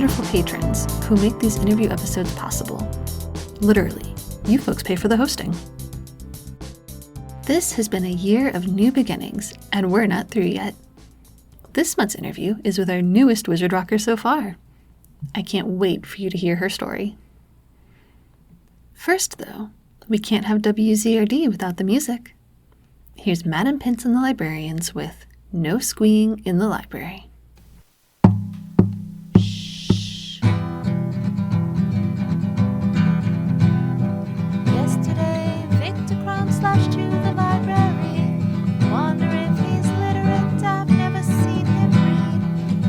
wonderful patrons who make these interview episodes possible. Literally, you folks pay for the hosting. This has been a year of new beginnings, and we're not through yet. This month's interview is with our newest Wizard Rocker so far. I can't wait for you to hear her story. First, though, we can't have WZRD without the music. Here's Madam Pince and the Librarians with No Squeeing in the Library. Yesterday, Victor Crumb slashed to the library. Wonder if he's literate, I've never seen him read.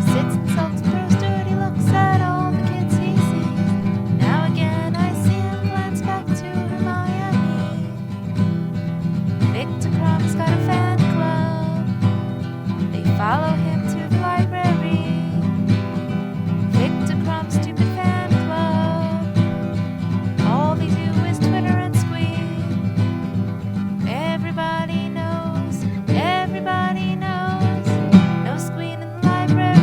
Sits and sulks, throws dirty looks at all the kids he sees. Now again I see him glance back to Hermione. Victor Crumb's got a fan club. They follow him to the library. Victor Crumb's stupid fan club. All they do is Twitter and squeak. Everybody knows, no squealing in the library.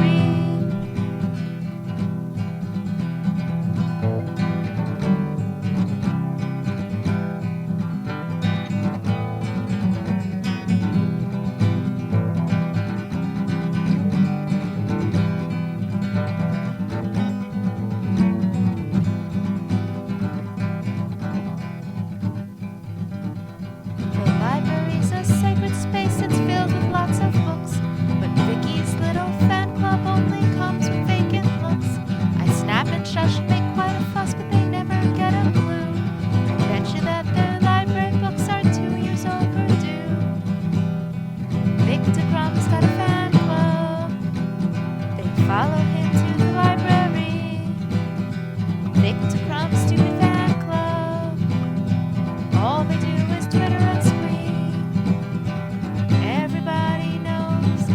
The library's a sacred space, it's filled with lots of books. But Vicky's little fan club only comes with vacant looks. I snap and shush and make quite a fuss, but they never get a clue. I bet you that their library books are 2 years overdue. Victor Crumb's got a fan club. They follow him to the library. Victor Crumb's stupid fan club. All they do is Twitter and squeak. Everybody knows,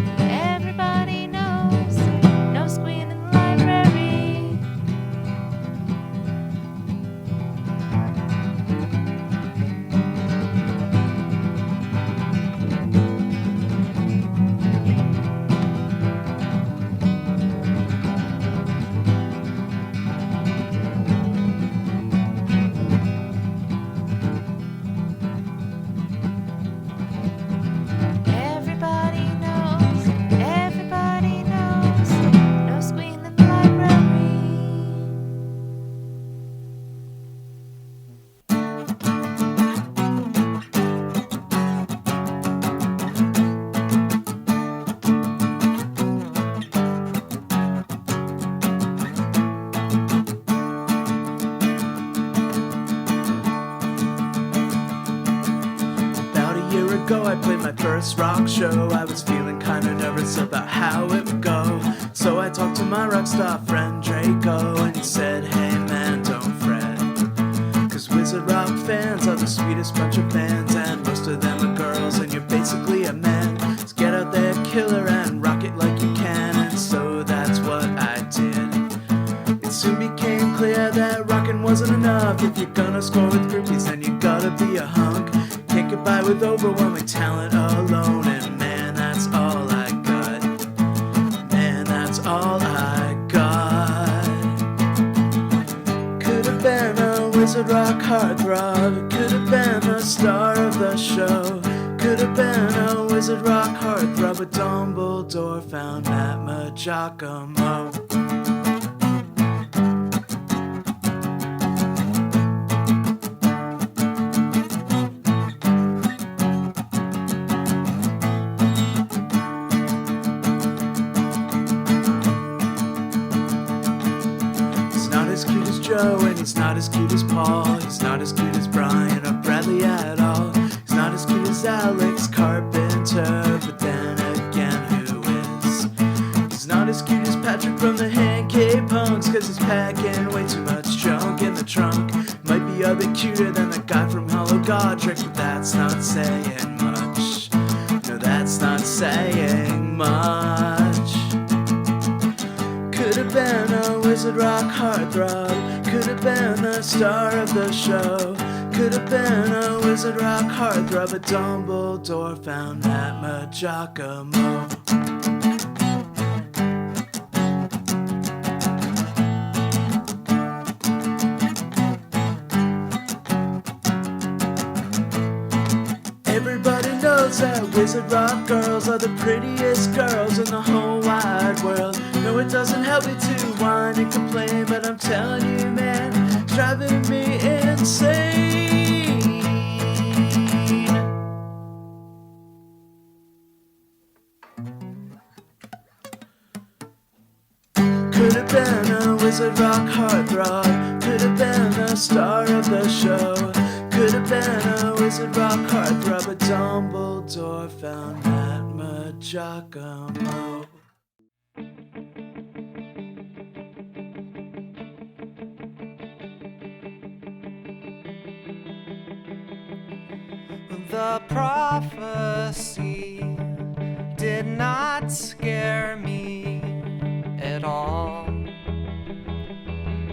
no squealing in the library. Everybody knows, no squealing in the library. About a year ago, I played my first rock show. I was feeling kinda nervous about how it would go. So I talked to my rock star friend Draco, and he said, hey man, don't fret. Cause Wizard Rock fans are the sweetest bunch of fans, and most of them are girls, and you're basically a man. So get out there, killer, and rock it like you can. And so that's what I did. It soon became clear that rockin' wasn't enough. If you're gonna score with groupies, then you gotta be a hunk. Can't get by with overwhelming talent alone. And man, that's all I got. Man, that's all I got. Could have been a Wizard Rock heartthrob. Could have been the star of the show. Could have been a Wizard Rock heartthrob, but Dumbledore found Matt Giacomo. He's not as cute as Joe, and he's not as cute as Paul. He's not as cute as Brian or Bradley at all. He's not as cute as Alex Carpenter, but then again, who is? He's not as cute as Patrick from the Hand Cave Punks, cause he's packing way too much junk in the trunk. Might be a bit cuter than the guy from Hollow Godric, but that's not saying much. No, that's not saying much. Could have been a Wizard Rock heartthrob. Could have been the star of the show. Could have been a Wizard Rock heartthrob, but Dumbledore found Matt Giacomo. girls at Wizard Rock Girls are the prettiest girls in the whole wide world. No, it doesn't help me to whine and complain, but I'm telling you, man, it's driving me insane. Could have been a Wizard Rock heartthrob, could have been the star of the show, could have been a Wizard Rock heartthrob, but Dumbledore found that Giacomo. The prophecy did not scare me at all.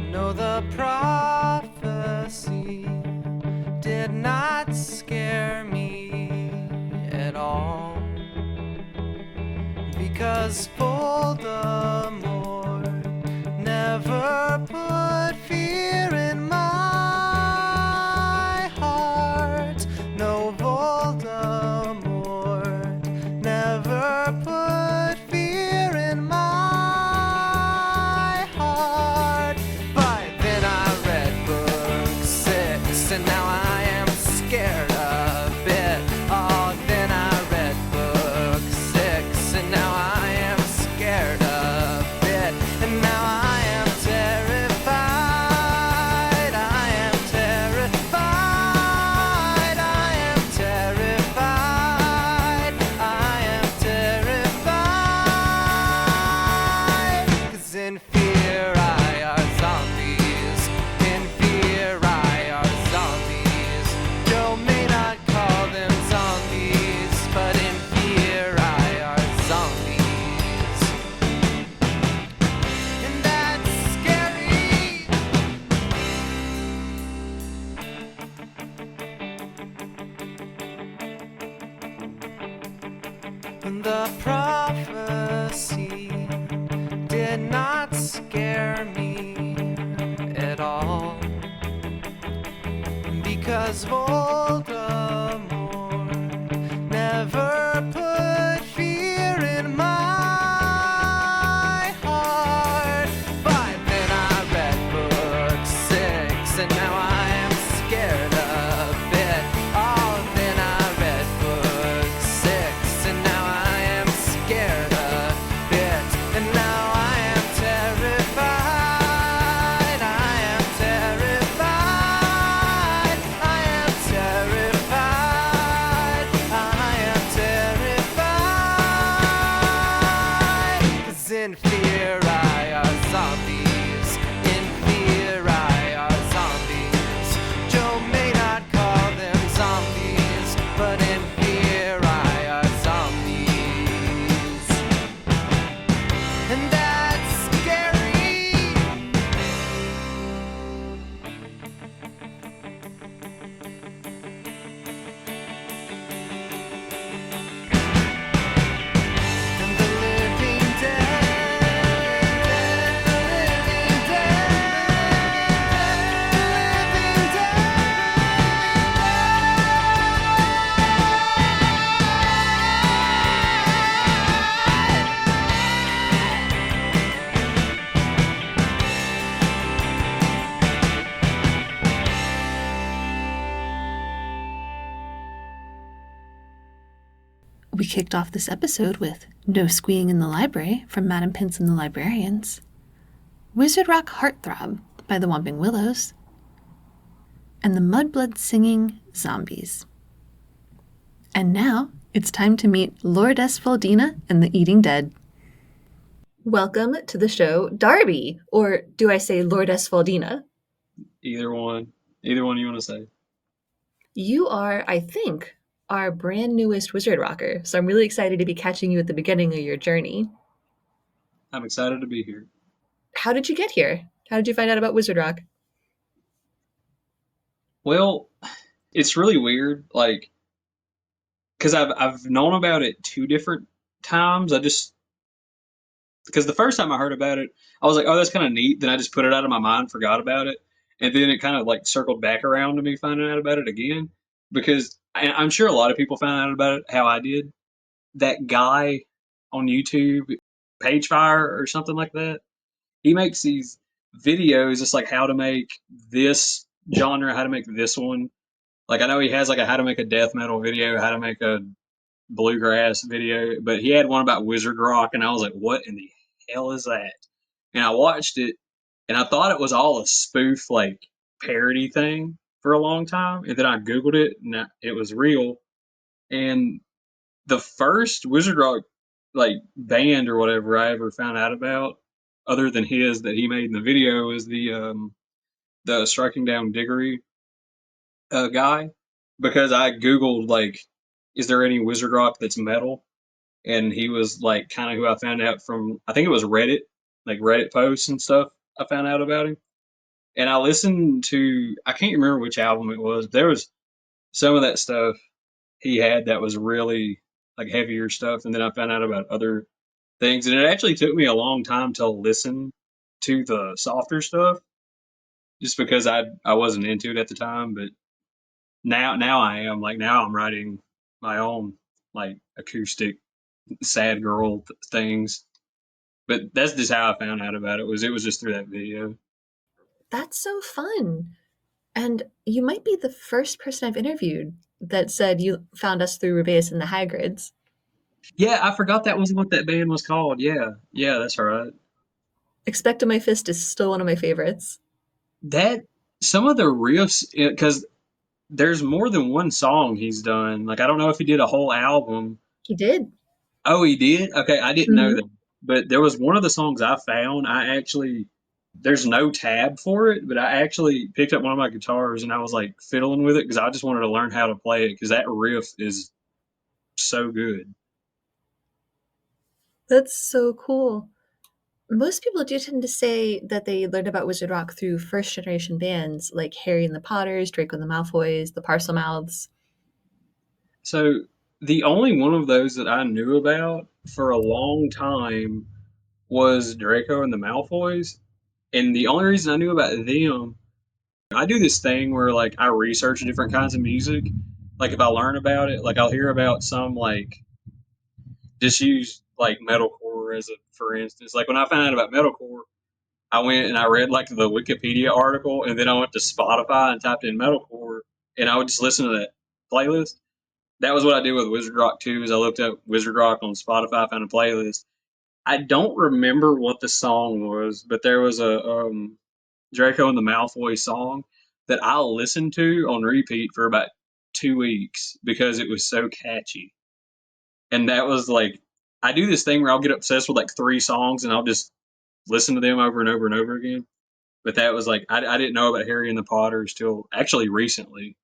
No, the prophecy did not scare me at all. Because Voldemort never put fear in my heart. No, Voldemort never put fear in my heart. But then I read book 6 and now I am scared of it. Oh, then I read book 6 and now I am scared of it. And now I am terrified. I am terrified. I am terrified. I am terrified. 'Cause in fear I are zombies. In fear I are zombies. Joe may not call them zombies, but in fear I are zombies. And that's scary. The prophecy did not scare me at all. Because Voldemort never put fear in my heart. But then I read book 6 and now I am scared of it. Oh, then I read book 6 and now I am scared of it. And now I am terrified. I am terrified. I am terrified. I am terrified. 'Cause in fear I are zombies. In fear I are zombies. Joe may not call them zombies, but in fear I are zombies. And that's scary. And the living dead, the living dead, the living We kicked off this episode with No Squeeing in the Library from Madam Pince and the Librarians, Wizard Rock Heartthrob by the Whomping Willows, and the Mudblood Singing Zombies. And now it's time to meet Lordess Voldina and the Eating Dead. Welcome to the show, Darbi, or do I say Lordess Voldina? Either one. Either one you want to say. You are, I think, our brand newest Wizard Rocker, so I'm really excited to be catching you at the beginning of your journey. I'm excited to be here. How did you get here? How did you find out about Wizard Rock? Well, it's really weird, like, because I've known about it 2 different times. Because the first time I heard about it, I was like, oh, that's kind of neat. Then I just put it out of my mind, forgot about it. And then it kind of like circled back around to me finding out about it again. because I'm sure a lot of people found out about it how I did. That guy on YouTube, Pagefire or something like that, he makes these videos just like how to make this genre, how to make this one. Like I know he has like a how to make a death metal video, how to make a bluegrass video, but he had one about wizard rock, and I was like, what in the hell is that? And I watched it, and I thought it was all a spoof, like parody thing for a long time, and then I googled it, and it was real. And the first wizard rock like band or whatever I ever found out about, other than his that he made in the video, is the Striking Down Diggory guy, because I googled like, is there any wizard rock that's metal? And he was like kind of who I found out from. I think it was Reddit, like Reddit posts and stuff. I found out about him, and I listened to. I can't remember which album it was. There was some of that stuff he had that was really like heavier stuff, and then I found out about other things, and it actually took me a long time to listen to the softer stuff, just because I wasn't into it at the time. But now I am, like, now I'm writing my own like acoustic sad girl things. But that's just how I found out about it was just through that video. That's so fun. And you might be the first person I've interviewed that said you found us through Rubeus and the Hagrids. Yeah, I forgot that was what that band was called. Yeah, that's right. Expect My Fist is still one of my favorites. That some of the riffs, because there's more than one song he's done. Like I don't know if he did a whole album. He did. Oh, he did? Okay, I didn't know Mhm. that. But there was one of the songs I found. I actually, there's no tab for it, but I actually picked up one of my guitars and I was like fiddling with it because I just wanted to learn how to play it because that riff is so good. That's so cool. Most people do tend to say that they learned about Wizard Rock through first generation bands like Harry and the Potters, Draco and the Malfoys, the Parselmouths. So the only one of those that I knew about for a long time was Draco and the Malfoys. And the only reason I knew about them, I do this thing where like I research different kinds of music. Like if I learn about it, like I'll hear about some like just use like metalcore as a for instance. Like when I found out about metalcore, I went and I read like the Wikipedia article, and then I went to Spotify and typed in metalcore, and I would just listen to that playlist. That was what I did with Wizard Rock too. Is I looked up Wizard Rock on Spotify, found a playlist. I don't remember what the song was, but there was a Draco and the Malfoy song that I listened to on repeat for about 2 weeks because it was so catchy. And that was like, I do this thing where I'll get obsessed with like three songs and I'll just listen to them over and over and over again. But that was like, I didn't know about Harry and the Potters till actually recently.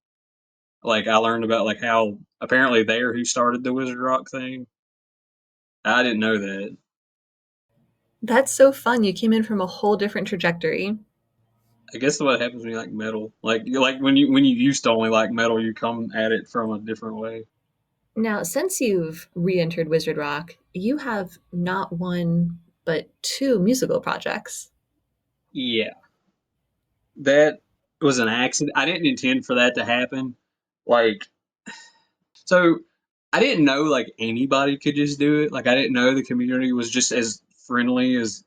Like I learned about like how apparently they're who started the Wizard Rock thing. I didn't know that. That's so fun. You came in from a whole different trajectory. I guess what happens when you like metal, like when you used to only like metal, you come at it from a different way. Now, since you've re entered Wizard Rock, you have not one, but two musical projects. Yeah, that was an accident. I didn't intend for that to happen. Like, so I didn't know like anybody could just do it. Like, I didn't know the community was just as friendly as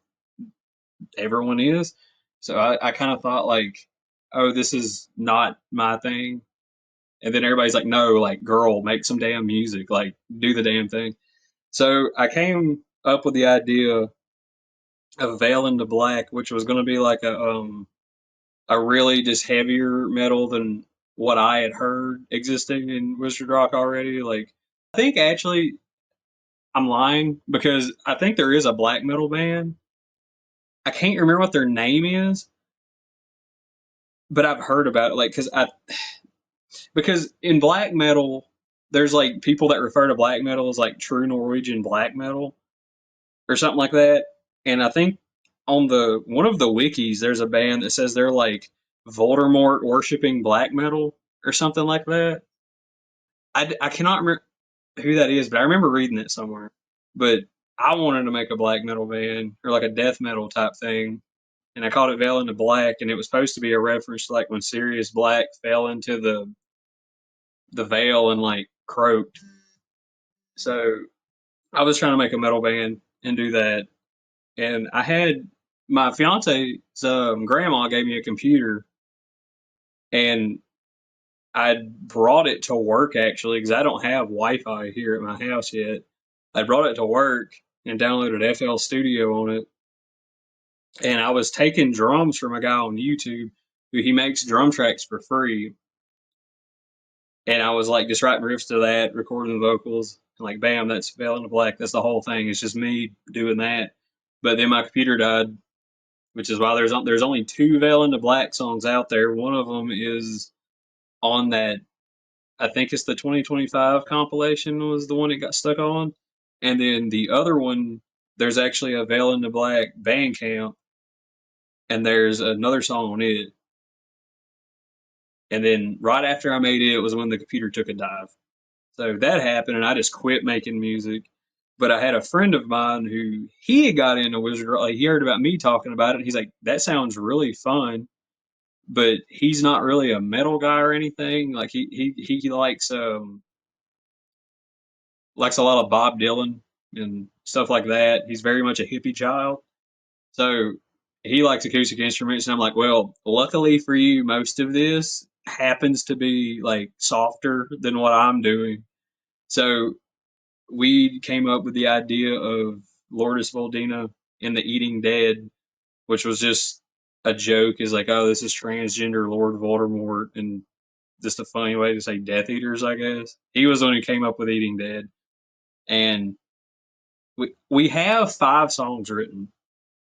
everyone is. So I kind of thought like, oh, this is not my thing. And then everybody's like, no, like, girl, make some damn music, like, do the damn thing. So I came up with the idea of Veil into Black, which was going to be like a really just heavier metal than what I had heard existing in Wizard Rock already. Like, I think actually I'm lying because I think there is a black metal band. I can't remember what their name is, but I've heard about it. Like, because in black metal, there's like people that refer to black metal as like true Norwegian black metal or something like that. And I think on the one of the wikis, there's a band that says they're like Voldemort worshiping black metal or something like that. I cannot remember who that is, but I remember reading it somewhere. But I wanted to make a black metal band or like a death metal type thing, and I called it Veil into Black, and it was supposed to be a reference to like when Sirius Black fell into the Veil and like croaked. So I was trying to make a metal band and do that. And I had my fiance's grandma gave me a computer, and I brought it to work actually because I don't have Wi-Fi here at my house yet. I brought it to work and downloaded FL Studio on it, and I was taking drums from a guy on YouTube who he makes drum tracks for free. And I was like just writing riffs to that, recording the vocals, and like bam, that's Veil in the Black. That's the whole thing. It's just me doing that. But then my computer died, which is why there's only two Veil in the Black songs out there. One of them is on that, I think it's the 2025 compilation was the one it got stuck on, and then the other one there's actually a Veil in the Black Bandcamp, and there's another song on it. And then right after I made it was when the computer took a dive. So that happened, and I just quit making music. But I had a friend of mine who he had got into Wizard Rock. Like, he heard about me talking about it. And he's like, "That sounds really fun," but he's not really a metal guy or anything. Like he likes a lot of Bob Dylan and stuff like that. He's very much a hippie child. So he likes acoustic instruments, and I'm like, well, luckily for you, most of this happens to be like softer than what I'm doing. So we came up with the idea of Lordess Voldina and the Eating Dead, which was just a joke. Is like, oh, this is transgender Lord Voldemort, and just a funny way to say Death Eaters, I guess. He was the one who came up with Eating Dead, and we have 5 songs written,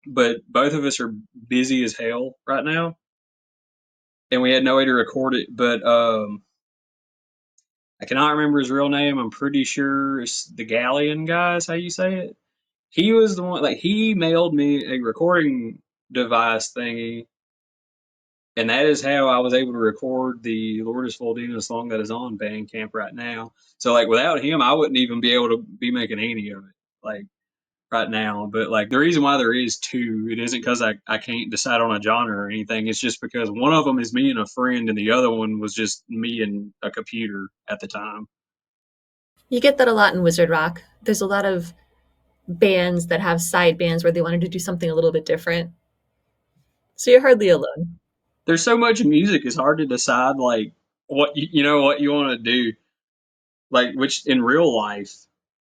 but both of us are busy as hell right now, and we had no way to record it. But I cannot remember his real name. I'm pretty sure it's the Galleon guy is how you say it. He was the one, like, he mailed me a recording device thingy, and that is how I was able to record the Lourdes Voldina song that is on Bandcamp right now. So, like, without him, I wouldn't even be able to be making any of it, like, right now. But, like, the reason why there is two, it isn't because I can't decide on a genre or anything. It's just because one of them is me and a friend, and the other one was just me and a computer at the time. You get that a lot in Wizard Rock. There's a lot of bands that have side bands where they wanted to do something a little bit different. So you're hardly alone. There's so much music, it's hard to decide, like, what what you want to do. Like, which in real life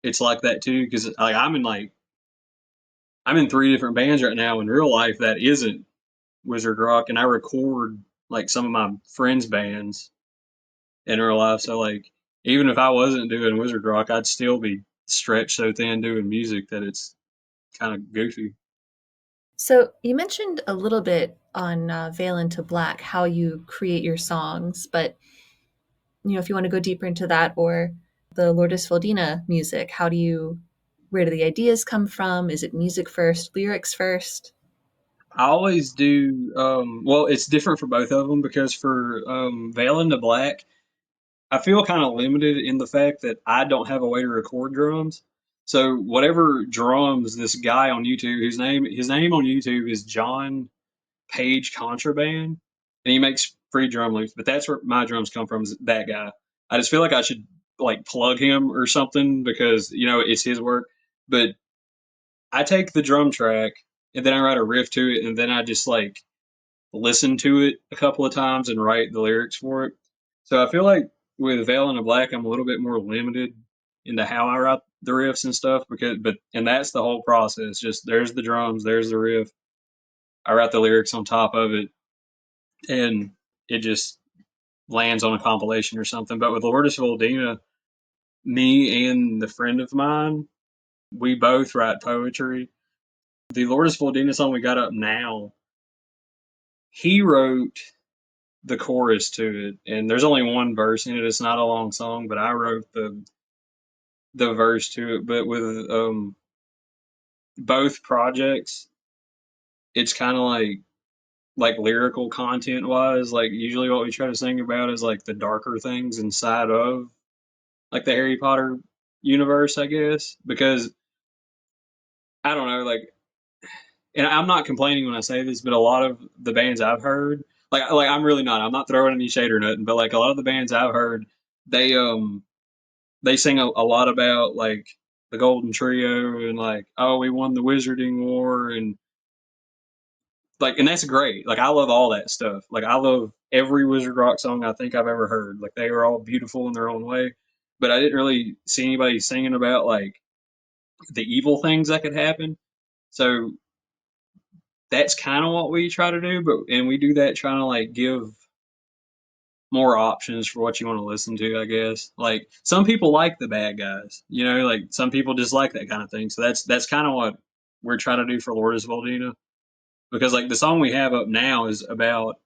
it's like that too, because like I'm in 3 different bands right now in real life that isn't Wizard Rock, and I record like some of my friends bands in real life. So like, even if I wasn't doing Wizard Rock, I'd still be stretched so thin doing music that it's kind of goofy. So you mentioned a little bit on Veil into Black how you create your songs, but if you want to go deeper into that, or the Lourdes Voldina music, where do the ideas come from? Is it music first, lyrics first? I always do. Well, it's different for both of them because for Veil into Black, I feel kind of limited in the fact that I don't have a way to record drums. So whatever drums this guy on YouTube, his name on YouTube is John Page Contraband, and he makes free drum loops. But that's where my drums come from. Is that guy? I just feel like I should like plug him or something because it's his work. But I take the drum track and then I write a riff to it, and then I just like listen to it a couple of times and write the lyrics for it. So I feel like with Veil in the Black, I'm a little bit more limited into how I write the riffs and stuff and that's the whole process. Just there's the drums, there's the riff. I write the lyrics on top of it, and it just lands on a compilation or something. But with Lourdes Voldina, me and the friend of mine, we both write poetry. The Lourdes Voldina song we got up now, he wrote the chorus to it, and there's only one verse in it. It's not a long song, but I wrote the verse to it. But with both projects, it's kind of like lyrical content wise. Like usually, what we try to sing about is like the darker things inside of like the Harry Potter universe, I guess. Because I don't know, like, and I'm not complaining when I say this, but a lot of the bands I've heard, like I'm really not. I'm not throwing any shade or nothing, but like a lot of the bands I've heard, they sing a lot about like the Golden Trio and like, oh, we won the Wizarding War, and like, and that's great. Like I love all that stuff. Like I love every Wizard Rock song I think I've ever heard. Like they were all beautiful in their own way. But I didn't really see anybody singing about like the evil things that could happen. So that's kind of what we try to do, and we do that trying to like give more options for what you want to listen to, I guess. Like some people like the bad guys, you know, like some people just like that kind of thing. So that's kind of what we're trying to do for Lourdes Voldina. Because like the song we have up now is about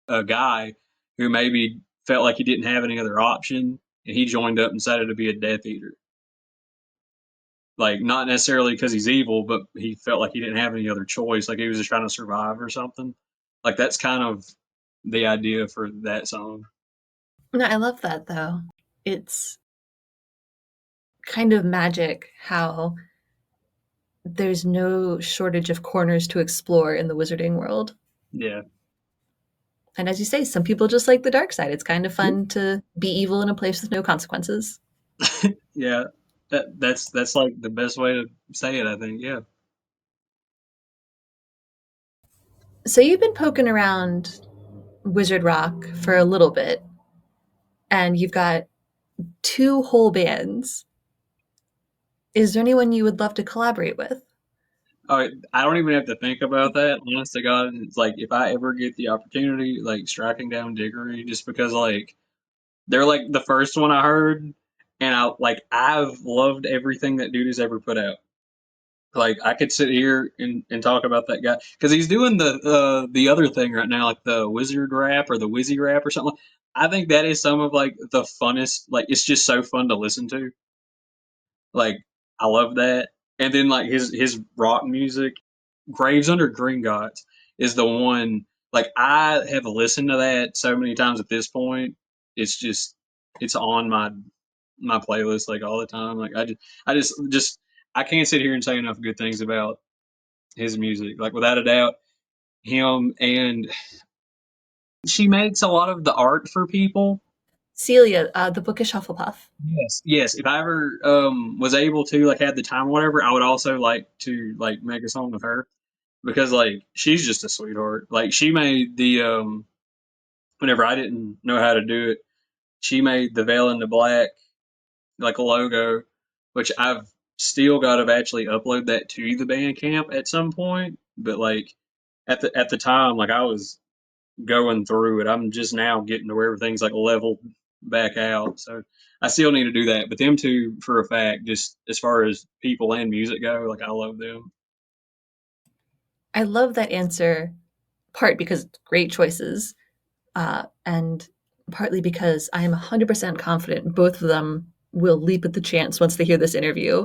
a guy who maybe felt like he didn't have any other option, and he joined up and decided to be a Death Eater. Like not necessarily because he's evil, but he felt like he didn't have any other choice. Like he was just trying to survive or something. Like that's kind of the idea for that song. No, I love that though. It's kind of magic how there's no shortage of corners to explore in the wizarding world. Yeah. And as you say, some people just like the dark side. It's kind of fun to be evil in a place with no consequences. Yeah. That's like the best way to say it, I think. Yeah. So you've been poking around Wizard Rock for a little bit, and you've got 2 whole bands. Is there anyone you would love to collaborate with? Oh, I don't even have to think about that. Honest to God, it's like if I ever get the opportunity, like striking down Diggory, just because like they're like the first one I heard, and I've loved everything that dude has ever put out. Like I could sit here and talk about that guy because he's doing the other thing right now, like the wizard rap or the wizzy rap or something. I think that is some of like the funnest. Like it's just so fun to listen to. Like I love that. And then like his rock music, Graves Under Gringotts is the one. Like I have listened to that so many times at this point. It's just it's on my playlist like all the time. Like I just I can't sit here and say enough good things about his music. Like without a doubt, him, and she makes a lot of the art for people. Celia, the bookish Hufflepuff. Yes, yes. If I ever was able to like had the time or whatever, I would also like to like make a song with her because like she's just a sweetheart. Like she made the whenever I didn't know how to do it, she made the Veil in the Black like a logo, which I've still got to actually upload that to the Bandcamp at some point. But like at the time, like I was going through it. I'm just now getting to where everything's like leveled back out. So I still need to do that. But them two, for a fact, just as far as people and music go, like I love them. I love that answer, part because great choices, and partly because I am 100% confident both of them will leap at the chance once they hear this interview,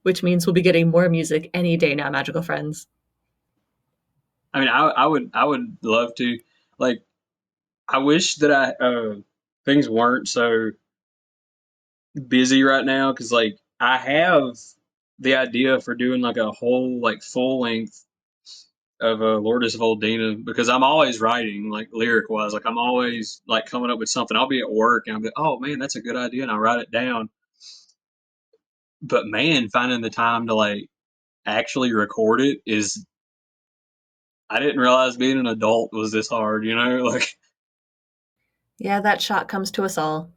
which means we'll be getting more music any day now, magical friends. I mean, I would love to. Like, I wish that things weren't so busy right now because like I have the idea for doing like a whole like full length of Lourdes Voldina because I'm always writing like lyric wise. Like I'm always like coming up with something. I'll be at work and I'll be, oh man, that's a good idea, and I write it down. But man, finding the time to like actually record it is I didn't realize being an adult was this hard, you know? Like Yeah, that shot comes to us all.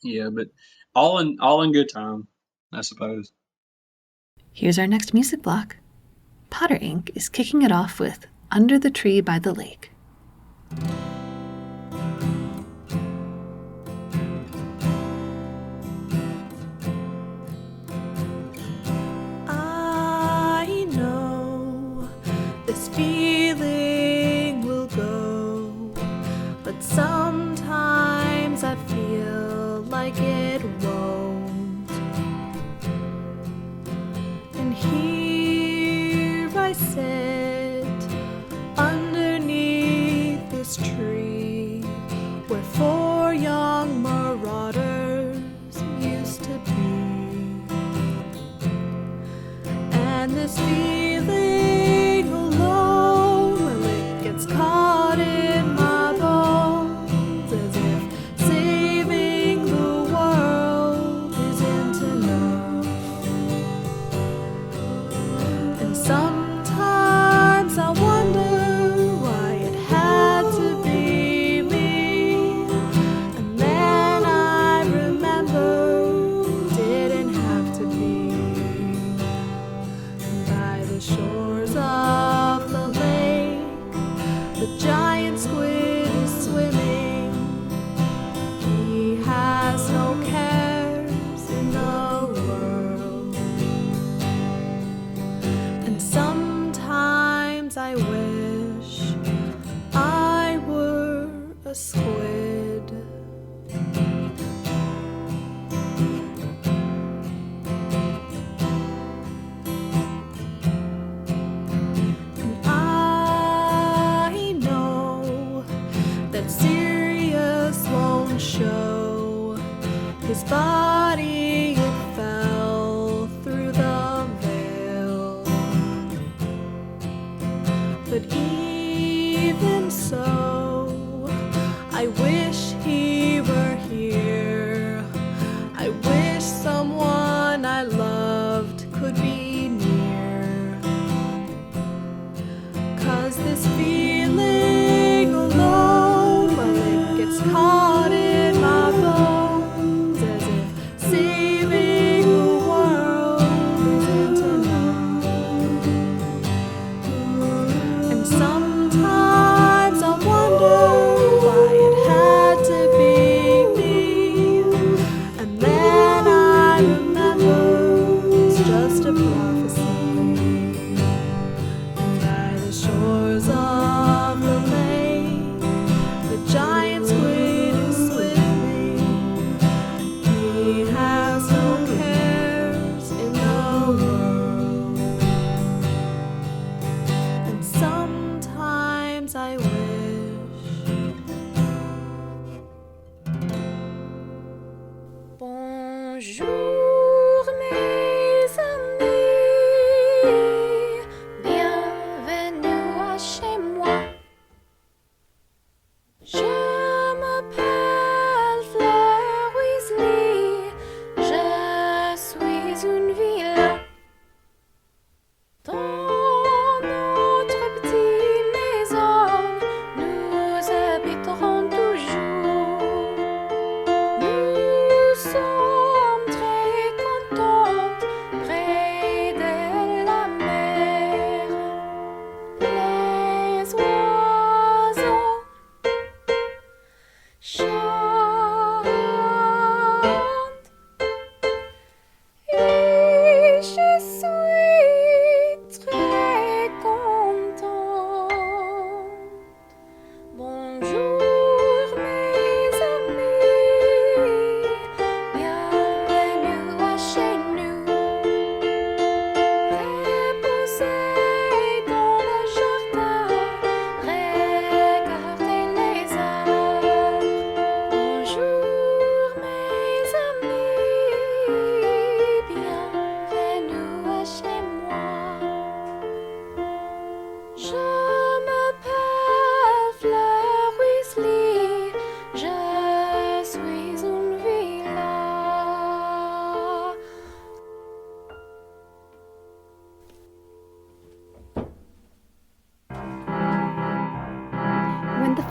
yeah, but all in good time, I suppose. Here's our next music block. Potter Inc. is kicking it off with Under the Tree by the Lake. I know this feeling will go, but sometimes I feel like it won't. And here I sit underneath this tree where 4 young marauders used to be. And this feeling alone, well, it gets caught in my bones as if saving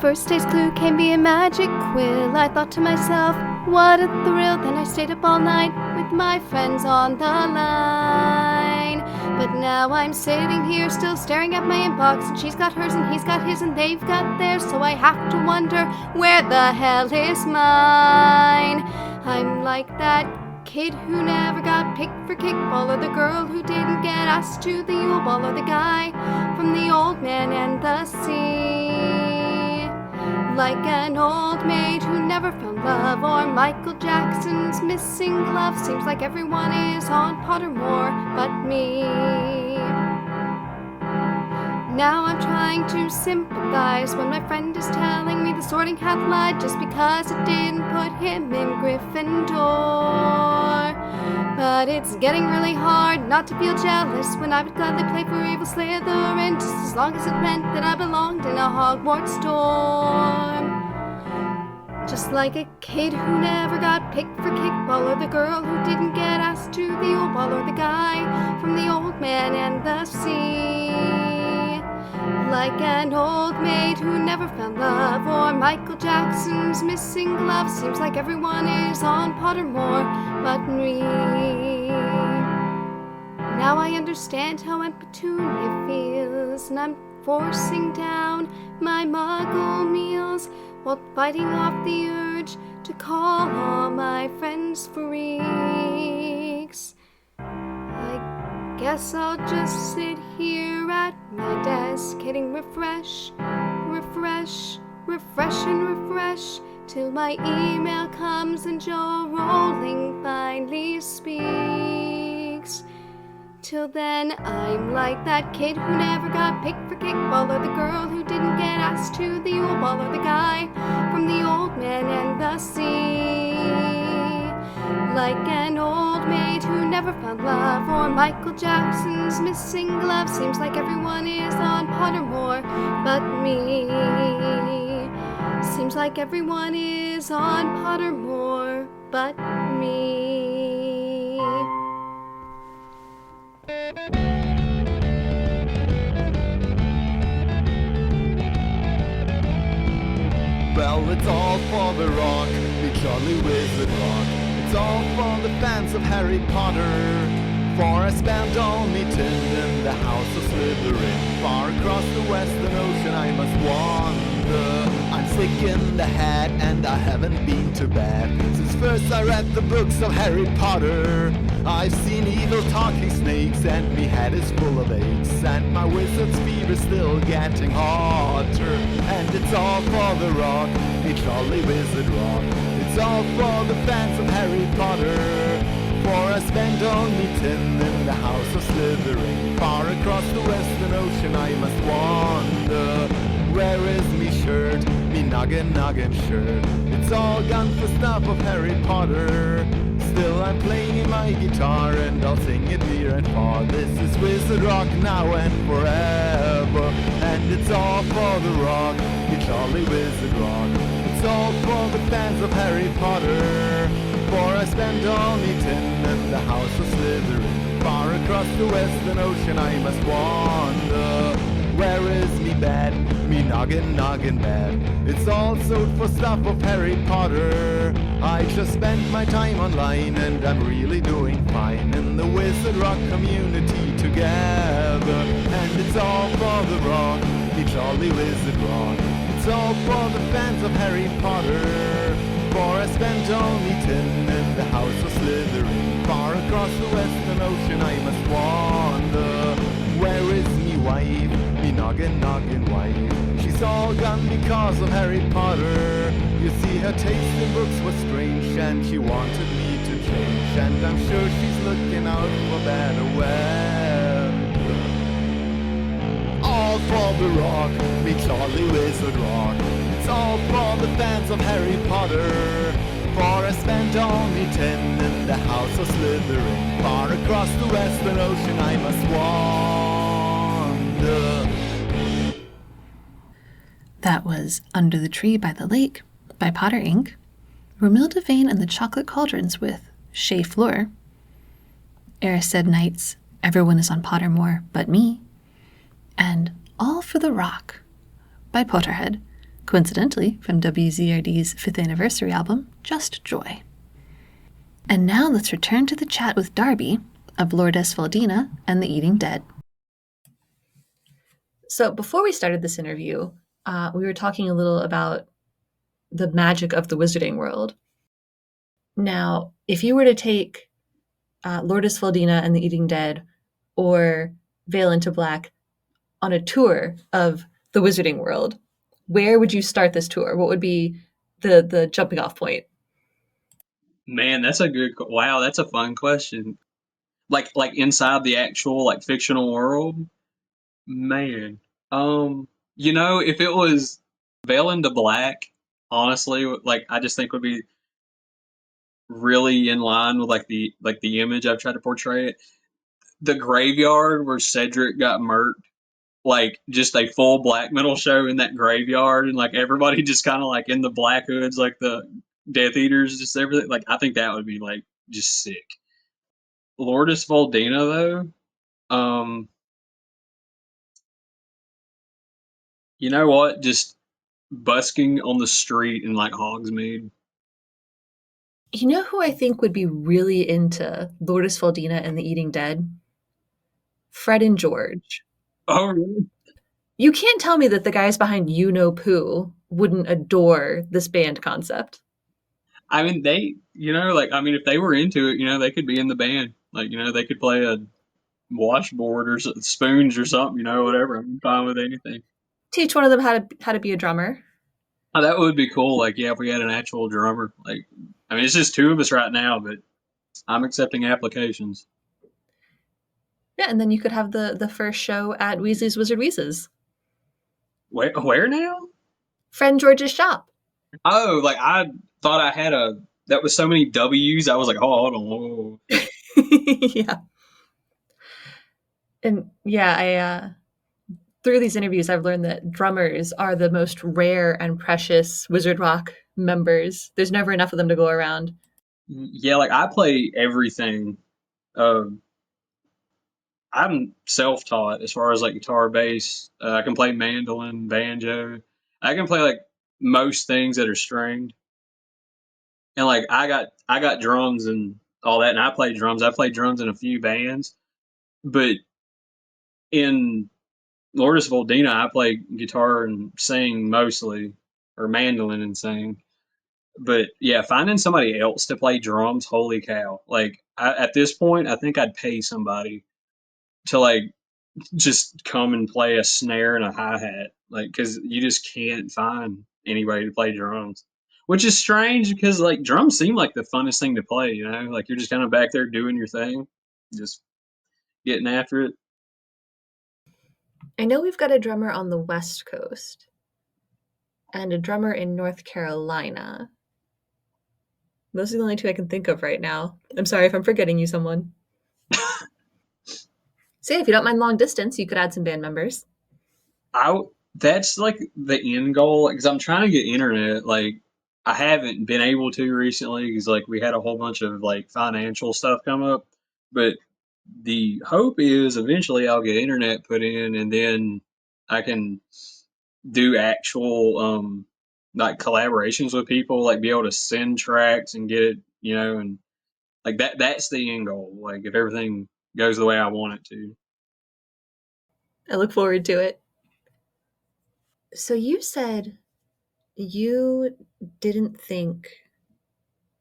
first day's clue can be a magic quill. I thought to myself, what a thrill. Then I stayed up all night with my friends on the line. But now I'm sitting here still staring at my inbox, and she's got hers and he's got his and they've got theirs, so I have to wonder, where the hell is mine? I'm like that kid who never got picked for kickball, or the girl who didn't get asked to the Yule Ball, or the guy from The Old Man and the Sea. Like an old maid who never found love, or Michael Jackson's missing glove. Seems like everyone is on Pottermore but me. Now I'm trying to sympathize when my friend is telling me the Sorting Hat lied just because it didn't put him in Gryffindor. But it's getting really hard not to feel jealous when I would gladly play for evil Slytherin, just as long as it meant that I belonged in a Hogwarts dorm. Just like a kid who never got picked for kickball, or the girl who didn't get asked to the Yule Ball, or the guy from The Old Man and the Sea. Like an old maid who never found love, or Michael Jackson's missing glove. Seems like everyone is on Pottermore but me. Now I understand how Aunt Petunia feels, and I'm forcing down my muggle meals while fighting off the urge to call all my friends freaks. I guess I'll just sit here at my desk, hitting refresh, refresh, refresh and refresh, till my email comes and Joe Rowling finally speaks. Till then, I'm like that kid who never got picked for kickball, or the girl who didn't get asked to the Yule Ball, or the guy from The Old Man and the Sea. Like an old maid who never found love, or Michael Jackson's missing glove. Seems like everyone is on Pottermore but me. Seems like everyone is on Pottermore but me. Well, it's all for the rock, the jolly wizard rock. It's all for the fans of Harry Potter. For I spent all me tin in the house of Slytherin. Far across the western ocean I must wander. I'm sick in the head and I haven't been to bed since first I read the books of Harry Potter. I've seen evil talking snakes and me head is full of aches, and my wizard's fever's still getting hotter. And it's all for the rock, the jolly wizard rock. It's all for the fans of Harry Potter. For I spent only 10 in the house of Slytherin. Far across the western ocean I must wander. Where is me shirt, me noggin shirt? It's all gone for stuff of Harry Potter. Still I'm playing my guitar and I'll sing it near and far. This is wizard rock now and forever. And it's all for the rock, the jolly wizard rock. It's all for the fans of Harry Potter. For I spent only 10 in the house of Slytherin. Far across the western ocean I must wander. Where is me bed, me noggin bed? It's all sold for stuff of Harry Potter. I just spent my time online and I'm really doing fine in the Wizard Rock community together. And it's all for the rock, the jolly Wizard Rock. It's all for the fans of Harry Potter. For I spent only 10 in the house of Slytherin. Far across the western ocean I must wander. Where is me wife, me noggin wife? She's all gone because of Harry Potter. You see her taste in books was strange and she wanted me to change. And I'm sure she's looking out for better weather. All for the rock, me jolly wizard rock. It's all for the fans of Harry Potter. For I spent only 10 in the house of Slytherin. Far across the western ocean I must wander. That was Under the Tree by the Lake by Potter Inc., Romilda Vane and the Chocolate Cauldrons with Shay Fleur, Erised Knights, Everyone is on Pottermore but Me, and All for the Rock by Potterhead, coincidentally from WZRD's 5th anniversary album, Just Joy. And now let's return to the chat with Darbi of Lordess Voldina and the Eating Dead. So before we started this interview, we were talking a little about the magic of the wizarding world. Now, if you were to take Lordess Voldina and the Eating Dead or Veil into Black on a tour of the wizarding world, where would you start this tour? What would be the jumping off point? Man, that's a good. Wow, that's a fun question. Like inside the actual like fictional world, man. If it was Veil into Black, honestly, like I just think would be really in line with like the image I've tried to portray it. The graveyard where Cedric got murked, like just a full black metal show in that graveyard, and like everybody just kind of like in the black hoods, like the Death Eaters, just everything. Like I think that would be like just sick. Lourdes Voldina though, you know what? Just busking on the street in like Hogsmeade. You know who I think would be really into Lourdes Voldina and the Eating Dead? Fred and George. Oh, really? You can't tell me that the guys behind You Know Pooh wouldn't adore this band concept. I mean, if they were into it, they could be in the band. Like, they could play a washboard or spoons or something, whatever. I'm fine with anything. Teach one of them how to be a drummer. Oh, that would be cool. Like, yeah, if we had an actual drummer. Like, I mean, it's just two of us right now, but I'm accepting applications. Yeah, and then you could have the first show at Weasley's Wizard Wheezes. Where now? Fred and George's shop. Oh, like I thought I had that was so many W's. I was like, oh, hold on. Whoa. Yeah. And yeah, I through these interviews, I've learned that drummers are the most rare and precious Wizard Rock members. There's never enough of them to go around. Yeah, like I play everything. Um, I'm self-taught as far as like guitar, bass. I can play mandolin, banjo. I can play like most things that are stringed. And like I got drums and all that, and I play drums. I played drums in a few bands, but in Lourdes Voldina, I play guitar and sing mostly, or mandolin and sing. But yeah, finding somebody else to play drums, holy cow! Like at this point, I think I'd pay somebody to like just come and play a snare and a hi hat, like because you just can't find anybody to play drums. Which is strange because like drums seem like the funnest thing to play, like you're just kind of back there doing your thing, just getting after it. I know we've got a drummer on the West Coast and a drummer in North Carolina. Those are the only two I can think of right now. I'm sorry if I'm forgetting you, someone. So yeah, if you don't mind long distance, you could add some band members. I That's like the end goal because I'm trying to get internet. Like I haven't been able to recently because like we had a whole bunch of like financial stuff come up, but the hope is eventually I'll get internet put in and then I can do actual like collaborations with people, like be able to send tracks and get it, and like that's the end goal. Like if everything goes the way I want it to. I look forward to it. So you said you didn't think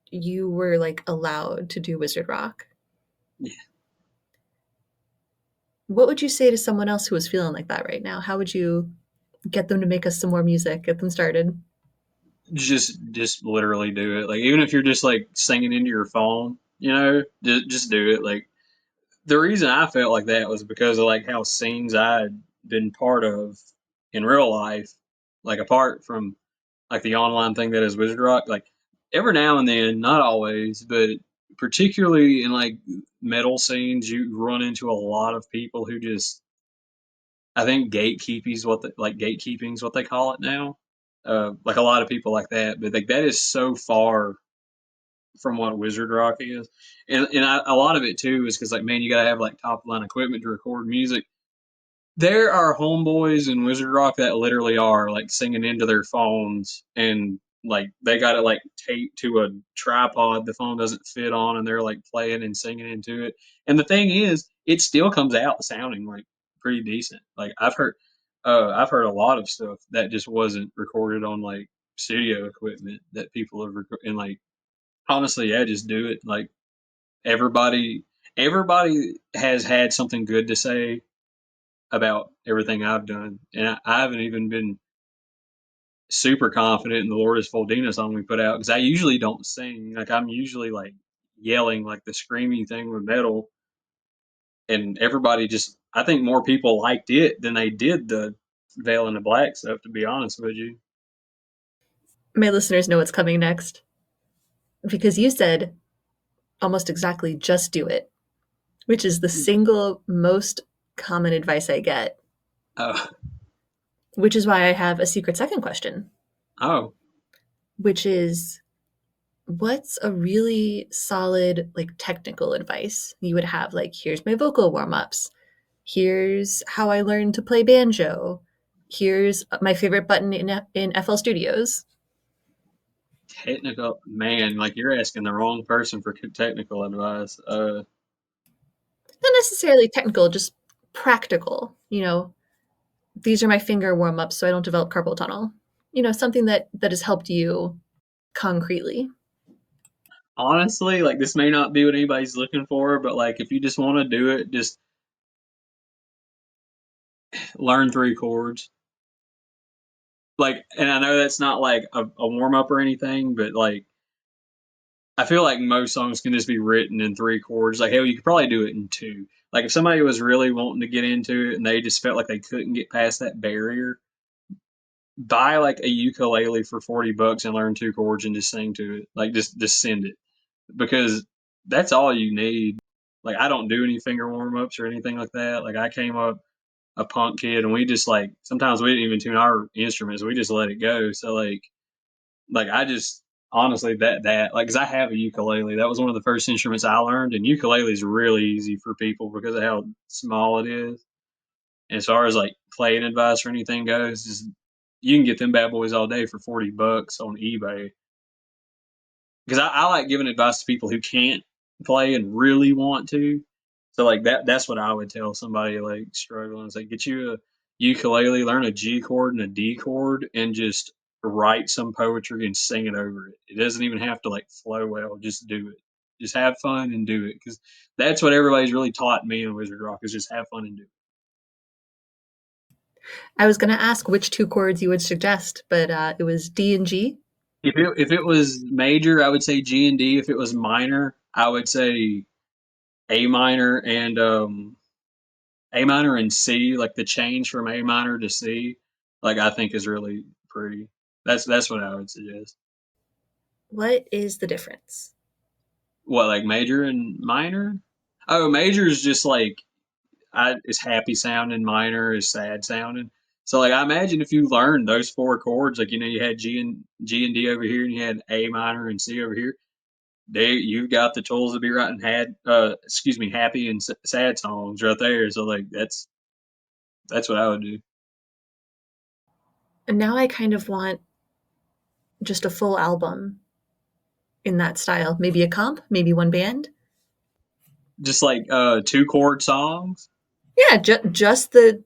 you were like allowed to do Wizard Rock. Yeah. What would you say to someone else who was feeling like that right now? How would you get them to make us some more music, get them started? Just literally do it. Like even if you're just like singing into your phone, just do it. Like the reason I felt like that was because of like how scenes I'd been part of in real life, like apart from like the online thing that is Wizard Rock. Like every now and then, not always, but particularly in like metal scenes, you run into a lot of people who just, I think gatekeeping's what they call it now. Like a lot of people like that, but like that is so far from what Wizard Rock is, and a lot of it too is because like man, you gotta have like top line equipment to record music. There are homeboys in Wizard Rock that literally are like singing into their phones, and like they got it like taped to a tripod the phone doesn't fit on, and they're like playing and singing into it. And the thing is, it still comes out sounding like pretty decent. Like I've heard a lot of stuff that just wasn't recorded on like studio equipment that people have and like honestly, yeah, just do it. Like everybody, everybody has had something good to say about everything I've done, and I haven't even been super confident in the Lordess Voldina song we put out because I usually don't sing. Like I'm usually like yelling like the screamy thing with metal, and everybody just I think more people liked it than they did the Veil in the Black stuff. To be honest with you, My listeners know what's coming next because you said almost exactly just do it, which is the single most common advice I get, oh which is why I have a secret second question, oh which is what's a really solid like technical advice you would have, like here's my vocal warm-ups, here's how I learned to play banjo, here's my favorite button in FL Studios. technical man, like you're asking the wrong person for technical advice. Not necessarily technical, just practical, these are my finger warm-ups so I don't develop carpal tunnel, something that has helped you concretely. Honestly, like this may not be what anybody's looking for, but like if you just want to do it, just learn three chords. Like, and I know that's not like a warm up or anything, but like I feel like most songs can just be written in three chords. Like hell, you could probably do it in two. Like if somebody was really wanting to get into it and they just felt like they couldn't get past that barrier, buy like a ukulele for $40 and learn two chords and just sing to it. Like just send it because that's all you need. Like I don't do any finger warm ups or anything like that. Like I came up a punk kid and we just like sometimes we didn't even tune our instruments. We just let it go. So like I just honestly that like because I have a ukulele. That was one of the first instruments I learned, and ukulele is really easy for people because of how small it is. And as far as like playing advice or anything goes, just, you can get them bad boys all day for $40 on eBay. Because I like giving advice to people who can't play and really want to. So like that's what I would tell somebody like struggling is like get you a ukulele, learn a G chord and a D chord, and just write some poetry and sing it over it. It doesn't even have to like flow well. Just do it. Just have fun and do it because that's what everybody's really taught me in Wizard Rock is just have fun and do it. I was going to ask which two chords you would suggest, but it was D and G. If it was major, I would say G and D. If it was minor, I would say A minor and A minor and C, like the change from A minor to C, like I think is really pretty. That's what I would suggest. What is the difference? What like major and minor? Oh, major is just like I is happy sounding, minor is sad sounding. So like I imagine if you learned those four chords, like you had G and D over here, and you had A minor and C over here, you've got the tools to be writing happy and sad songs right there. So like that's what I would do. And now I kind of want just a full album in that style. Maybe a comp, maybe one band. Just like two chord songs. Yeah, just the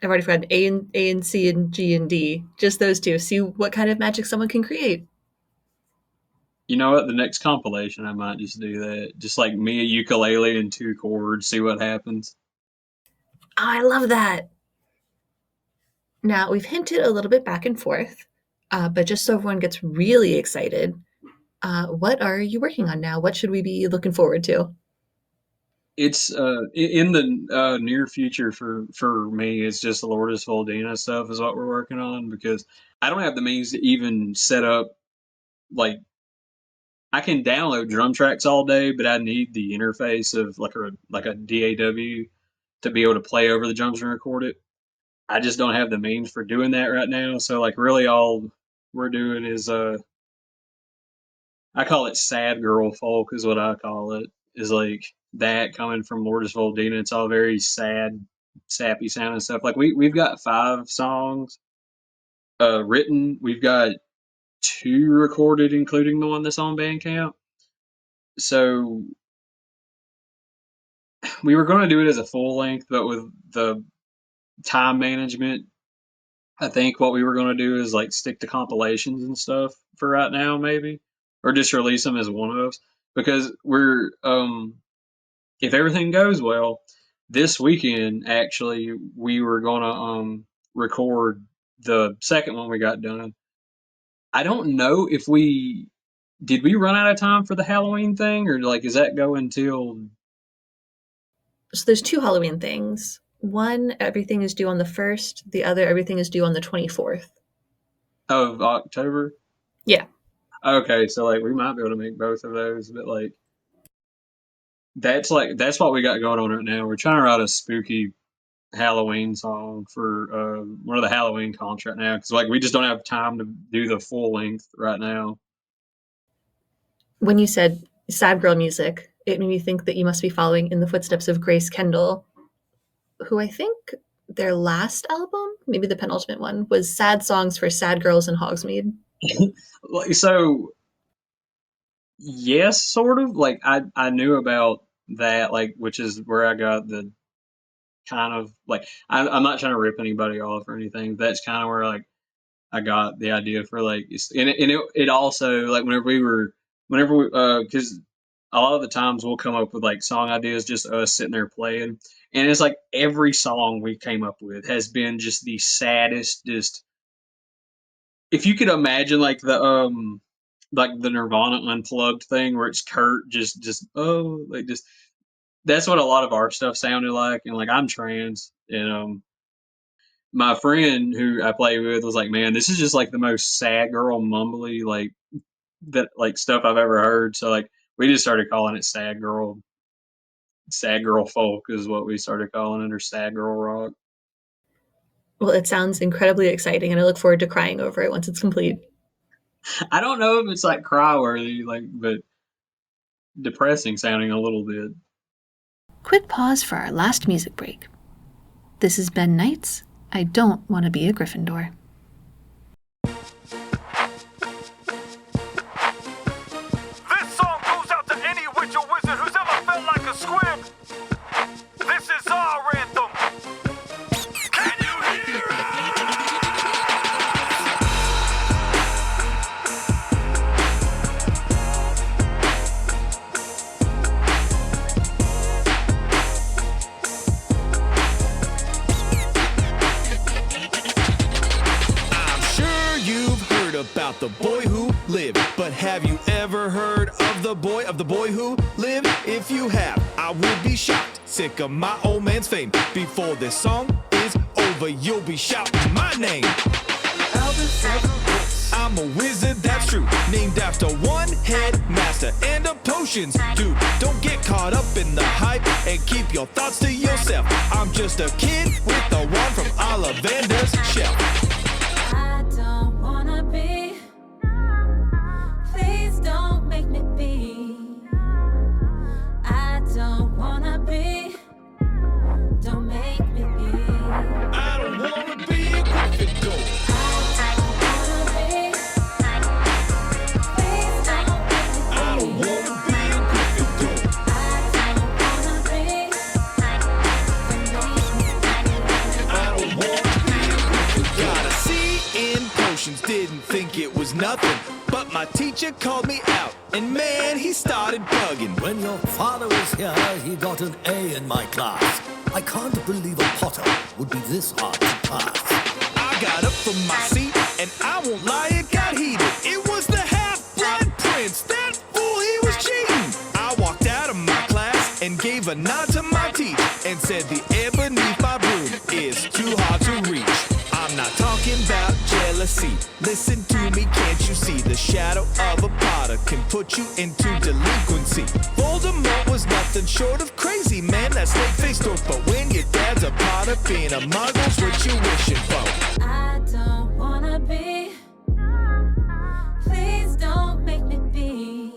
I've already forgotten A and C and G and D. Just those two. See what kind of magic someone can create. You know what? The next compilation, I might just do that. Just like me, a ukulele and two chords, see what happens. Oh, I love that. Now we've hinted a little bit back and forth, but just so everyone gets really excited, what are you working on now? What should we be looking forward to? It's in the near future for me. It's just the Lourdes Voldina stuff is what we're working on because I don't have the means to even set up like I can download drum tracks all day, but I need the interface of like a DAW to be able to play over the drums and record it. I just don't have the means for doing that right now. So like really all we're doing is I call it sad girl folk is what I call it. Is like that coming from Lourdes Voldina. It's all very sad sappy sound and stuff. Like we've got 5 songs written. We've got 2 recorded, including the one that's on Bandcamp. So we were going to do it as a full length, but with the time management, I think what we were going to do is like stick to compilations and stuff for right now, maybe, or just release them as one of because we're if everything goes well, this weekend actually we were going to record the second one we got done. I don't know if we did we run out of time for the Halloween thing, or like is that going till So there's 2 Halloween things. One, everything is due on the 1st. The other, everything is due on the 24th. of October? Yeah. Okay, so like we might be able to make both of those, but that's what we got going on right now. We're trying to write a spooky Halloween song for one of the Halloween concerts right now because like we just don't have time to do the full length right now. When you said sad girl music, it made me think that you must be following in the footsteps of Grace Kendall, who I think their last album, maybe the penultimate one, was sad songs for sad girls in Hogsmeade. So yes, sort of. Like I knew about that, like which is where I got the kind of like I'm not trying to rip anybody off or anything. That's kind of where like I got the idea for like it also like whenever we because a lot of the times we'll come up with like song ideas just us sitting there playing, and it's like every song we came up with has been just the saddest. Just if you could imagine like the Nirvana unplugged thing where it's Kurt just oh like just that's what a lot of our stuff sounded like, and like I'm trans, and my friend who I play with was like, man, this is just like the most sad girl mumbly like that like stuff I've ever heard. So like we just started calling it sad girl folk is what we started calling it, or sad girl rock. Well, it sounds incredibly exciting, and I look forward to crying over it once it's complete. I don't know if it's like cry worthy, like, but depressing sounding a little bit. Quick pause for our last music break. This is Ben Knight's I Don't Want to Be a Gryffindor. This song goes out to any witch or wizard who's ever felt like a squib. This is our anthem. Can you hear it? I'm sure you've heard about the boy who lived, but have you ever heard of the boy who lived? If you have, I would be shocked. Sick of my old man's fame. Before this song is over, you'll be shouting my name. I'm a wizard, that's true. Named after one headmaster and a potions dude. Don't get caught up in the hype and keep your thoughts to yourself. I'm just a kid with a wand from Ollivander's shelf. I don't wanna be. Please don't make me be. I don't wanna be. Don't make me be. I don't wanna be a Gryffindor. I don't wanna be. Please don't make me be. I don't wanna be a Gryffindor. I don't wanna be. Don't make me be. I don't wanna be a Gryffindor. Got a C in potions, didn't think it was nothing. But my teacher called me out, and man, he started bugging. When your father was here, he got an A in my class. I can't believe a Potter would be this hard to pass. I got up from my seat, and I won't lie, it got heated. It was the half-blood prince, that fool, he was cheating. I walked out of my class and gave a nod to my teeth and said the air beneath my broom is too hard to reach. I'm not talking about jealousy. Listen to me, can't you see? The shadow of a Potter can put you into delinquency. Voldemort was nothing short of crazy, man. That snake-faced dork. But when your dad's a Potter, being a muggle's what you wishing for. I don't wanna be. Please don't make me be.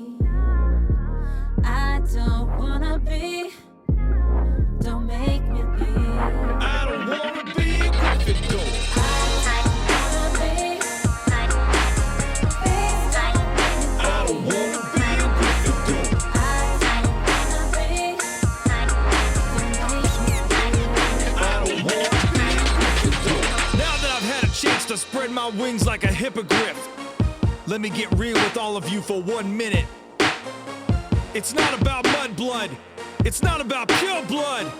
I don't wanna be. Don't make me be. I don't to spread my wings like a hippogriff. Let me get real with all of you for 1 minute. It's not about mudblood. It's not about pure blood.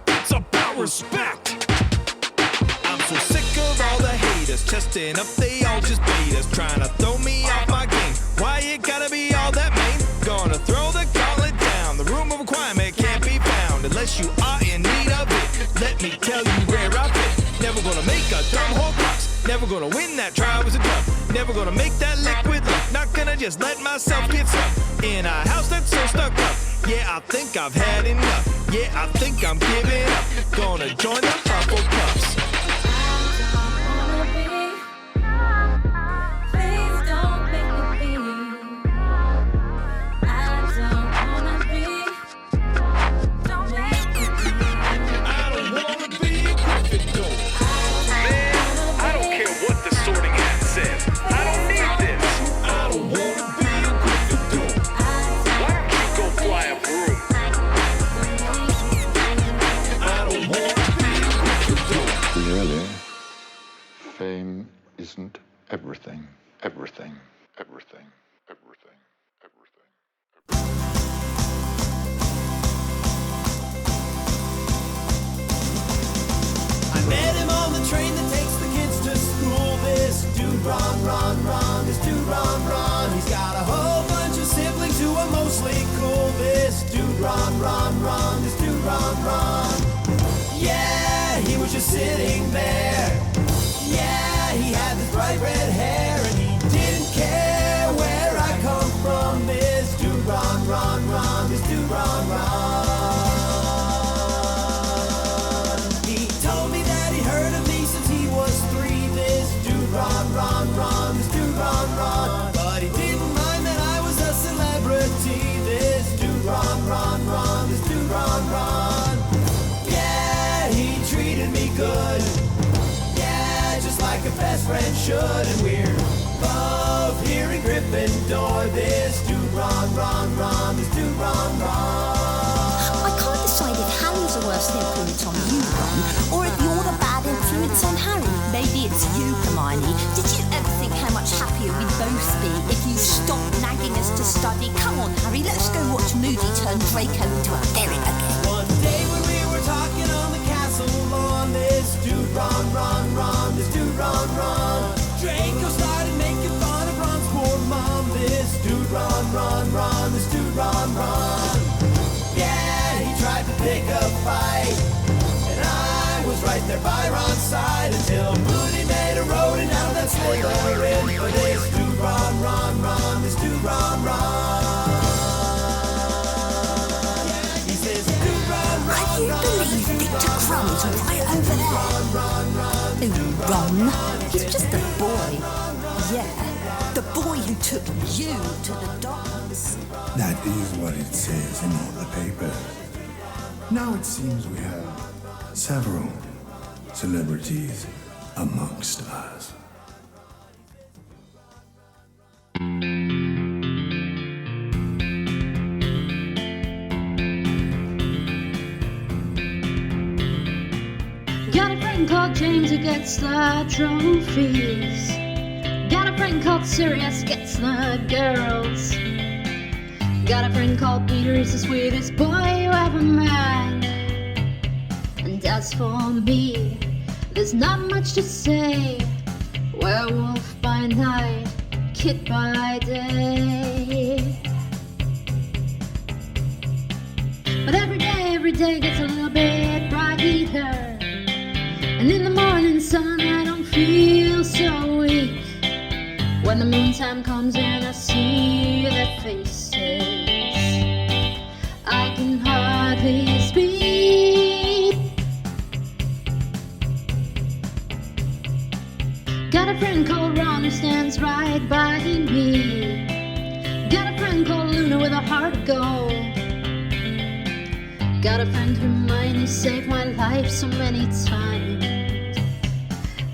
It's about respect. I'm so sick of all the haters chesting up, they all just bait us, trying to throw me off my game. Why it gotta be all that main? Gonna throw the gauntlet down. The room of requirement can't be found unless you are in need of it. Let me tell you where I fit. Never gonna make a dumb whole box. Never gonna win that trial with a dub. Never gonna make that liquid luck. Not gonna just let myself get stuck in a house that's so stuck up. Yeah, I think I've had enough. Yeah, I think I'm giving up. Gonna join the Hufflepuffs. Fame isn't everything, everything, everything, everything, everything. I met him on the train that takes the kids to school. This dude, Ron, this dude, Ron. He's got a whole bunch of siblings who are mostly cool. This dude, Ron, this dude, Ron. Yeah, he was just sitting there. Yeah, he had this bright red hair and he didn't care where I come from. This dude, Ron, this dude, Ron. He told me that he heard of me since he was 3. This dude, Ron, this dude, Ron. But he didn't mind that I was a celebrity. This dude, Ron, this dude, Ron. Yeah, he treated me good. Like a best friend should, and we're both here in Gryffindor. This dude, Ron, this dude, Ron. I can't decide if Harry's the worst influence on you, Ron, or if you're the bad influence on Harry. Maybe it's you, Hermione. Did you ever think how much happier we'd both be if you stopped nagging us to study? Come on, Harry, let's go watch Moody turn Draco into a ferret again. One day when we were talking on the castle lawn, this dude, Ron, this dude, Ron. Draco started making fun of Ron's poor mom. This dude, Ron, this dude, Ron. Yeah, he tried to pick a fight, and I was right there by Ron's side until Moody made a rodent out of that Slytherin. For this dude, Ron, this dude, Ron. He says, dude, Can you believe Victor Crumb is right over there? Oh, Ron, he's just a boy. Yeah, the boy who took you to the docks. That is what it says in all the papers. Now it seems we have several celebrities amongst us. Got a friend called James who gets the trophies. Got a friend called Sirius, gets the girls. Got a friend called Peter, he's the sweetest boy you ever met. And as for me, there's not much to say. Werewolf by night, kid by day. But every day gets a little bit brighter. And in the morning sun I don't feel so weak. When the moontime comes in I see their faces. I can hardly speak. Got a friend called Ron who stands right by me. Got a friend called Luna with a heart of gold. Got a friend Hermione saved my life so many times.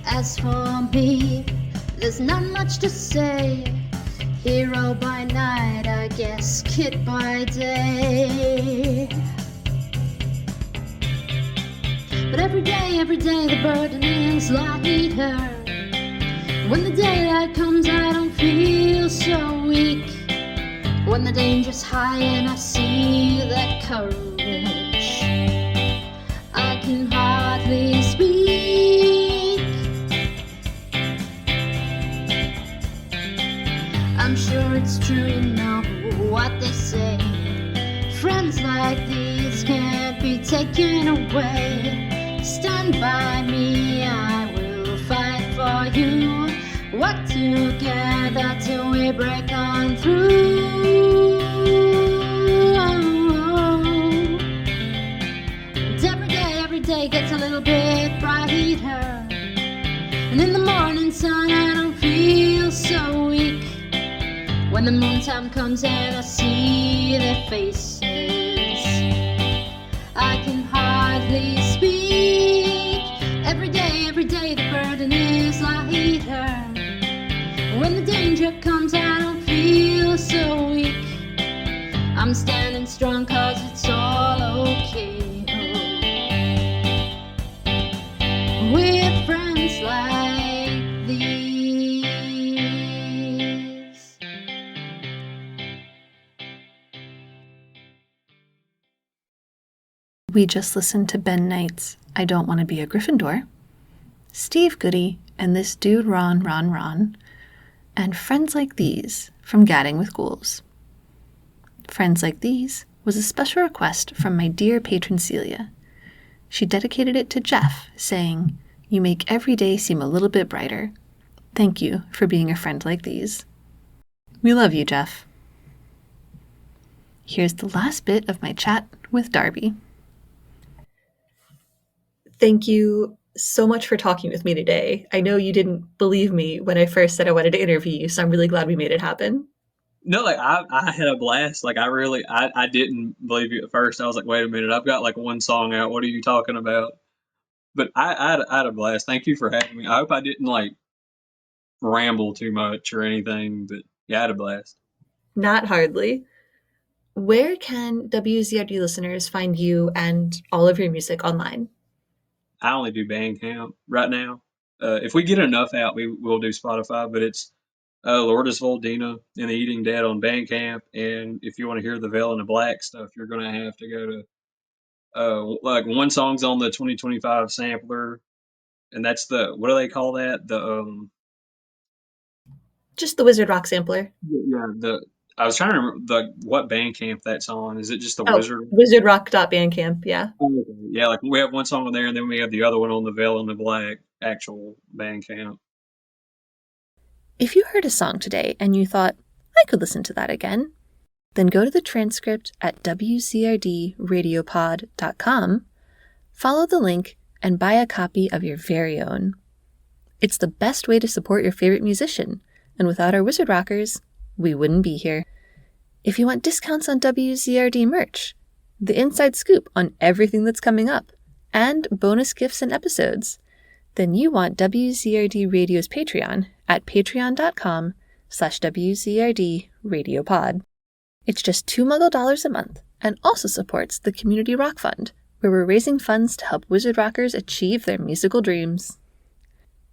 As for me, there's not much to say. Hero by night, I guess, kid by day. But every day the burden is lighter. When the daylight comes, I don't feel so weak. When the danger's high and I see that courage, I can hardly speak. I'm sure it's true, you know what they say. Friends like these can't be taken away. Stand by me, I will fight for you. Work together till we break on through. And every day gets a little bit brighter. And in the morning sun, I don't feel so weak. When the moontime comes and I see their faces, I can hardly speak. Every day the burden is lighter. When the danger comes, I don't feel so weak. I'm standing strong 'cause it's all okay. With friends like these. We just listened to Ben Knight's I Don't Want to Be a Gryffindor, Steve Goody and This Dude Ron, and Friends Like These from Gadding with Ghouls. Friends Like These was a special request from my dear patron Celia. She dedicated it to Jeff, saying, "You make every day seem a little bit brighter. Thank you for being a friend like these." We love you, Jeff. Here's the last bit of my chat with Darbi. Thank you so much for talking with me today. I know you didn't believe me when I first said I wanted to interview you, so I'm really glad we made it happen. No, like I had a blast. Like I didn't believe you at first. I was like, wait a minute, I've got like one song out. What are you talking about? But I had a blast. Thank you for having me. I hope I didn't like ramble too much or anything, but yeah, I had a blast. Not hardly. Where can WZRD listeners find you and all of your music online? I only do Bandcamp right now. If we get enough out, we will do Spotify, but it's Lordess Voldina and the Eating Dead on Bandcamp. And if you want to hear the Veil in the Black stuff, you're going to have to go to like one song's on the 2025 sampler, and that's the, what do they call that? Just the Wizard Rock sampler. Yeah, I was trying to remember what Bandcamp that's on. Is it just the Oh, Wizard? wizardrock.bandcamp, yeah. Oh, okay. Yeah, like we have one song on there, and then we have the other one on the Veil in the Black actual Bandcamp. If you heard a song today and you thought, I could listen to that again, then go to the transcript at wcrdradiopod.com, follow the link, and buy a copy of your very own. It's the best way to support your favorite musician, and without our Wizard Rockers, we wouldn't be here. If you want discounts on WCRD merch, the inside scoop on everything that's coming up, and bonus gifts and episodes, then you want WCRD Radio's Patreon at patreon.com/WCRD Radiopod. It's just $2 Muggle a month and also supports the Community Rock Fund, where we're raising funds to help Wizard Rockers achieve their musical dreams.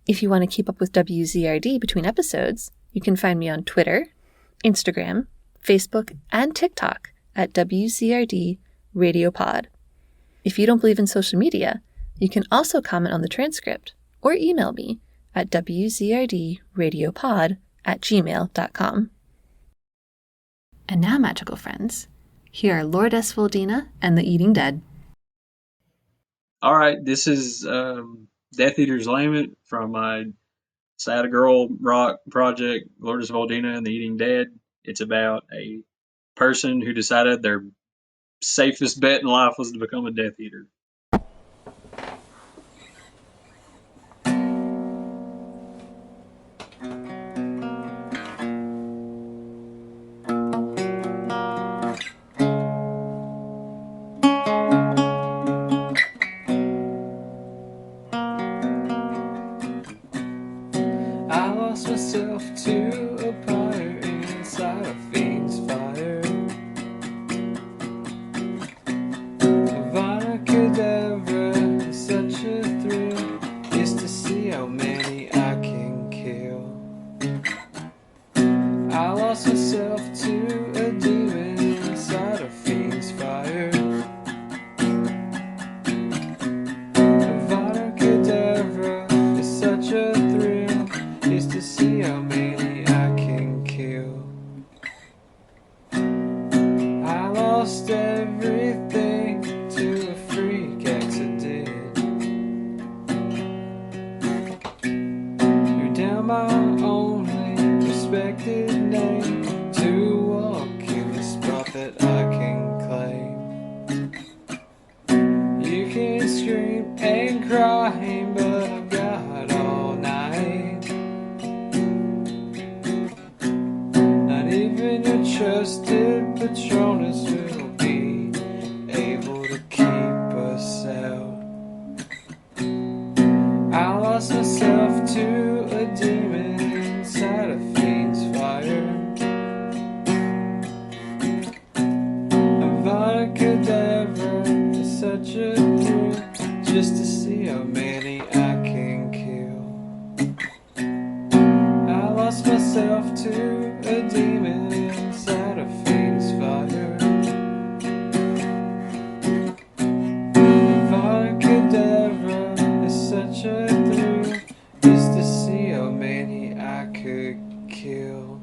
If you want to keep up with WZRD between episodes, you can find me on Twitter, Instagram, Facebook, and TikTok at WCRD Radiopod. If you don't believe in social media, you can also comment on the transcript or email me at wzrdradiopod@gmail.com. And now, magical friends, here are Lordess Voldina and the Eating Dead. All right, this is Death Eater's Lament from my Sad Girl rock project, Lordess Voldina and the Eating Dead. It's about a person who decided their safest bet in life was to become a Death Eater. I lost myself to a pyre inside a fiend's fire. If I could crying, but I've got all night. Not even your trusted Patronus will be able to keep us out. I lost myself to a demon inside a fiend's fire. A cadaver is such a thrill, just to see how many I can kill. I lost myself to a demon inside a fiend's fire. A cadaver is such a thrill, just to see how many I could kill.